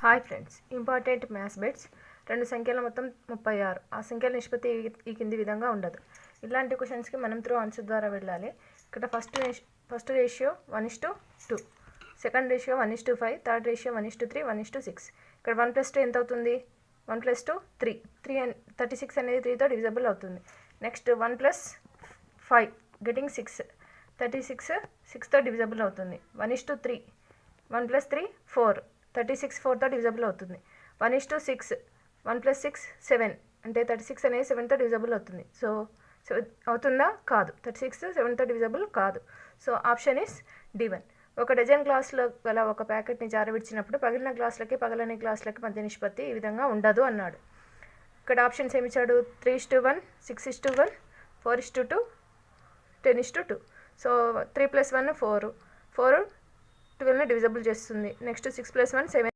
Hi friends, important maths bits. రెండు సంఖ్యల మొత్తం 36. ఆ సంఖ్యల నిష్పత్తి ఈ కింది విధంగా ఉండదు. ఇలాంటి క్వశ్చన్స్కి మనం త్రూ ఆన్సర్ ద్వారా వెళ్ళాలి. ఇక్కడ first ratio 1:2, second ratio 1:5, third ratio 1:3, 1:6. ఇక్కడ 1 + 2 ఎంత అవుతుంది? 1 + 2 3. 36 అనేది 3తో డివిజబుల్ అవుతుంది. Next 1 + 5 getting 6. 36 6తో డివిజబుల్ అవుతుంది. 1:3, 1 + 3 4. 36 4తో డివిజబుల్ అవుతుంది. 1:6, 1 + 6 7. అంటే 36 అనేది 7తో డివిజబుల్ అవుతుంది. సో అవుతుందా? కాదు. 36 7తో డివిజబుల్ కాదు. So option is D1. ఒక డజన్ గ్లాసులో గల ఒక ప్యాకెట్ని జారవిడిచినప్పుడు పగిలిన గ్లాసులకి పగలని గ్లాసులకి మధ్య నిష్పత్తి ఈ విధంగా ఉండదు అన్నాడు. ఇక్కడ ఆప్షన్స్ ఏమి ఇచ్చాడు? 3:1, 6:1, 4:2, 10:2. సో 3 + 1 4. 4 12ని డివిజబుల్ చేస్తుంది. నెక్స్ట్ 6 + 1 7.